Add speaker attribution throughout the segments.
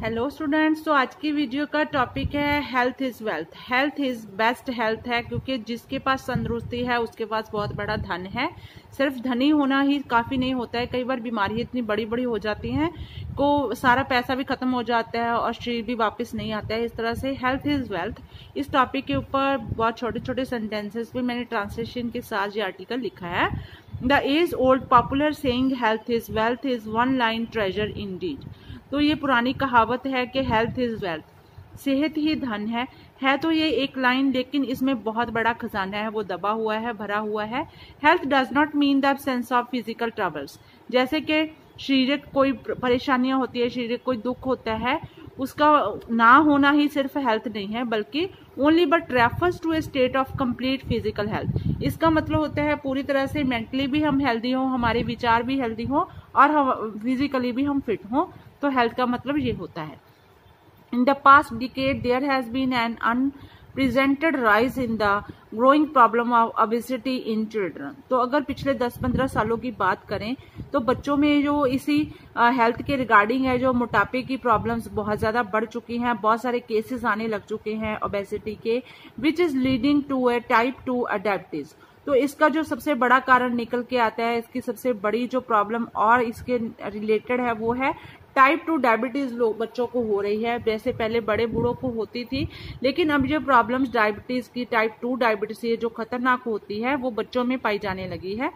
Speaker 1: Hello students, तो आज की वीडियो का टॉपिक है health is wealth. Health is best health है, क्योंकि जिसके पास तंदुरुस्ती है उसके पास बहुत बड़ा धन है। सिर्फ धनी होना ही काफी नहीं होता है, कई बार बीमारी इतनी बड़ी बड़ी हो जाती हैं को सारा पैसा भी खत्म हो जाता है और शरीर भी वापस नहीं आता है। इस तरह से हेल्थ इज वेल्थ, इस टॉपिक के ऊपर बहुत छोटे छोटे सेंटेंसेस भी मैंने ट्रांसलेशन के साथ ये आर्टिकल लिखा है। The age old popular saying health is wealth is one line treasure indeed. तो ये पुरानी कहावत है कि हेल्थ इज वेल्थ, सेहत ही धन है तो ये एक लाइन, लेकिन इसमें बहुत बड़ा खजाना है, वो दबा हुआ है, भरा हुआ है। Health does not mean the absence of physical troubles. जैसे कि शारीरिक कोई परेशानियां होती है, शारीरिक कोई दुख होता है, उसका ना होना ही सिर्फ हेल्थ नहीं है, बल्कि only but refers to a state of complete physical health. इसका मतलब होता है पूरी तरह से मेंटली भी हम हेल्दी हों, हमारे विचार भी हेल्दी हों और हम फिजिकली भी हम फिट हों। तो हेल्थ का मतलब ये होता है। In the past decade there has been an unprecedented rise in the growing problem of obesity in children. तो अगर पिछले 10-15 सालों की बात करें तो बच्चों में जो इसी हेल्थ के रिगार्डिंग है, जो मोटापे की प्रॉब्लम्स बहुत ज्यादा बढ़ चुकी हैं, बहुत सारे केसेस आने लग चुके हैं ओबेसिटी के, which is leading to a type 2 diabetes. तो इसका जो सबसे बड़ा कारण निकल के आता है, इसकी सबसे बड़ी जो प्रॉब्लम और इसके रिलेटेड है वो है टाइप 2 डायबिटीज लोग बच्चों को हो रही है। जैसे पहले बड़े बूढ़ों को होती थी, लेकिन अब जो प्रॉब्लम्स डायबिटीज की टाइप 2 डायबिटीज जो खतरनाक होती है वो बच्चों में पाई जाने लगी है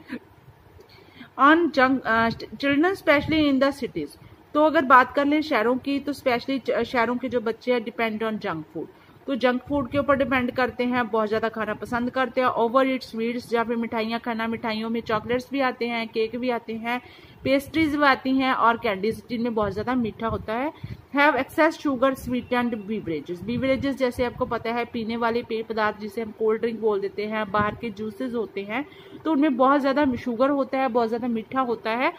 Speaker 1: on children specially in the cities. तो अगर बात कर लें शहरों की, तो स्पेशली शहरों के जो बच्चे हैं डिपेंड ऑन जंक फूड। तो जंक फूड के ऊपर डिपेंड करते हैं, बहुत ज्यादा खाना पसंद करते हैं, ओवर ईट स्वीट्स या फिर मिठाइयाँ खाना। मिठाइयों में चॉकलेट्स भी आते हैं, केक भी आते हैं, पेस्ट्रीज भी आती हैं और कैंडीज जिनमें बहुत ज्यादा मीठा होता है। Have excess sugar sweet and beverages जैसे आपको पता है पीने वाले पेय पदार्थ जिसे हम कोल्ड ड्रिंक बोल देते हैं, बाहर के जूसेस होते हैं, तो उनमें बहुत ज्यादा शुगर होता है, बहुत ज्यादा मीठा होता है,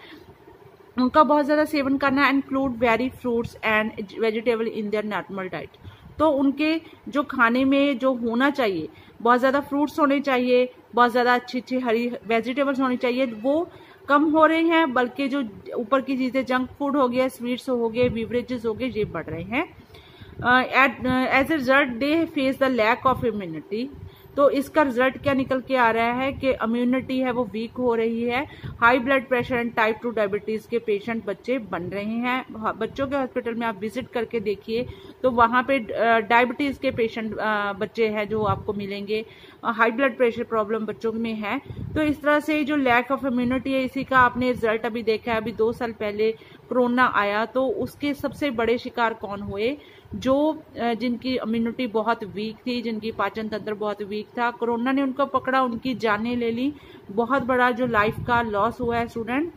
Speaker 1: उनका बहुत ज्यादा सेवन करना। Include very fruits and vegetable in their normal diet. तो उनके जो खाने में जो होना चाहिए, बहुत ज्यादा फ्रूट्स होने चाहिए, बहुत ज्यादा अच्छी अच्छी हरी वेजिटेबल्स होनी चाहिए, वो कम हो रहे हैं, बल्कि जो ऊपर की चीजें जंक फूड हो गया, स्वीट्स हो गए, बीवरेजेस हो गए, ये बढ़ रहे हैं। As a result they face the lack of immunity. तो इसका रिजल्ट क्या निकल के आ रहा है कि इम्यूनिटी है वो वीक हो रही है। High blood pressure and type 2 diabetes के पेशेंट बच्चे बन रहे हैं। बच्चों के हॉस्पिटल में आप विजिट करके देखिए तो वहां पे डायबिटीज के पेशेंट बच्चे हैं जो आपको मिलेंगे। हाई ब्लड प्रेशर प्रॉब्लम बच्चों में है। तो इस तरह से जो लैक ऑफ इम्यूनिटी है, इसी का आपने रिजल्ट अभी देखा है। अभी 2 साल पहले कोरोना आया तो उसके सबसे बड़े शिकार कौन हुए? जो जिनकी इम्यूनिटी बहुत वीक थी, जिनकी पाचन तंत्र बहुत वीक था, कोरोना ने उनको पकड़ा, उनकी जानें ले ली, बहुत बड़ा जो लाइफ का लॉस हुआ है student.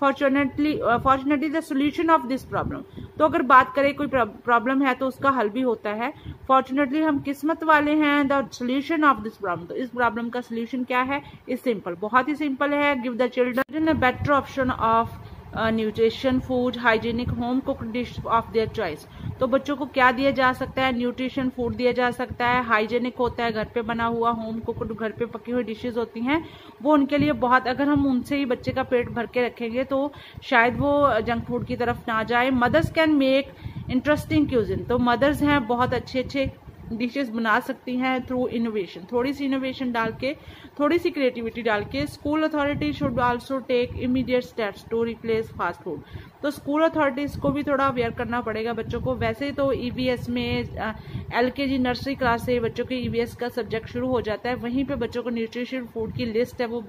Speaker 1: Fortunately the solution of this problem. तो अगर बात करें कोई प्रॉब्लम है तो उसका हल भी होता है। फॉर्चुनेटली हम किस्मत वाले हैं। The solution of this problem, तो इस प्रॉब्लम का सोल्यूशन क्या है? इज सिंपल, बहुत ही सिंपल है। Give the children a better option of nutrition food, hygienic home cooked dish of their choice. तो बच्चों को क्या दिया जा सकता है? न्यूट्रिशन फूड दिया जा सकता है, हाइजीनिक होता है, घर पे बना हुआ, होम कुक्ड घर पे पकी हुई डिशेज होती हैं, वो उनके लिए बहुत, अगर हम उनसे ही बच्चे का पेट भर के रखेंगे तो शायद वो जंक फूड की तरफ ना जाए। Mothers can make interesting cuisine. तो मदर्स हैं बहुत अच्छे अच्छे डिशेस बना सकती हैं थ्रू इनोवेशन, थोड़ी सी इनोवेशन डाल के, थोड़ी सी क्रिएटिविटी डाल के। School authority should also take immediate steps to replace fast food. तो स्कूल अथॉरिटीज को भी थोड़ा अवेयर करना पड़ेगा बच्चों को। वैसे तो ईवीएस में एलकेजी नर्सरी क्लास से बच्चों के ईवीएस का सब्जेक्ट शुरू हो जाता है, वहीं पे बच्चों को न्यूट्रिशन फूड की लिस्ट है वो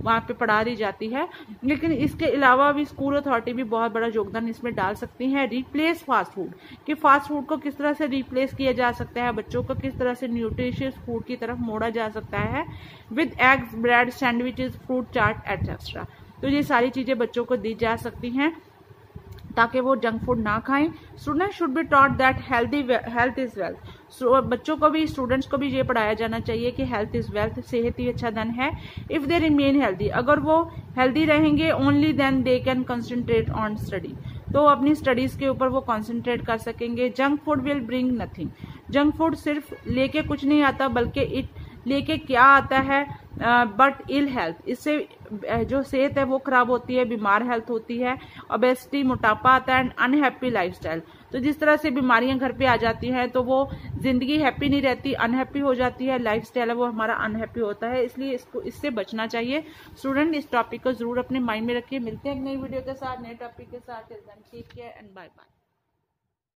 Speaker 1: वहां पे पढ़ा दी जाती है। लेकिन इसके अलावा भी स्कूल अथॉरिटी भी बहुत बड़ा योगदान इसमें डाल सकती है। रिप्लेस फास्ट फूड, कि फास्ट फूड को किस तरह से रिप्लेस किया जा सकता है, बच्चों को किस तरह से न्यूट्रिशियस फूड की तरफ मोड़ा जा सकता है, with eggs, bread, sandwiches, fruit chaat etcetera. तो ये सारी चीजें बच्चों को दी जा सकती हैं ताकि वो जंक फूड ना खाएं। Student should be taught that health is wealth. बच्चों को भी, स्टूडेंट्स को भी ये पढ़ाया जाना चाहिए कि हेल्थ इज वेल्थ, सेहत ही अच्छा धन है। इफ दे रिमेन हेल्दी, अगर वो हेल्दी रहेंगे, only then they can concentrate on study. तो अपनी स्टडीज के ऊपर वो कंसंट्रेट कर सकेंगे। Junk food will bring nothing. Junk food सिर्फ लेके कुछ नहीं आता, बल्कि इट लेके क्या आता है, बट इल हेल्थ। इससे जो सेहत है वो खराब होती है, बीमार हेल्थ होती है, ओबेसिटी, मोटापा आता है, एंड अनहैप्पी लाइफस्टाइल। तो जिस तरह से बीमारियां घर पे आ जाती हैं तो वो जिंदगी हैप्पी नहीं रहती, अनहैप्पी हो जाती है, लाइफस्टाइल है वो हमारा अनहैप्पी होता है। इसलिए इससे बचना चाहिए। स्टूडेंट इस टॉपिक को जरूर अपने माइंड में रखिए। मिलते हैं एक नई वीडियो के साथ, नए टॉपिक के साथ। Take care and bye bye.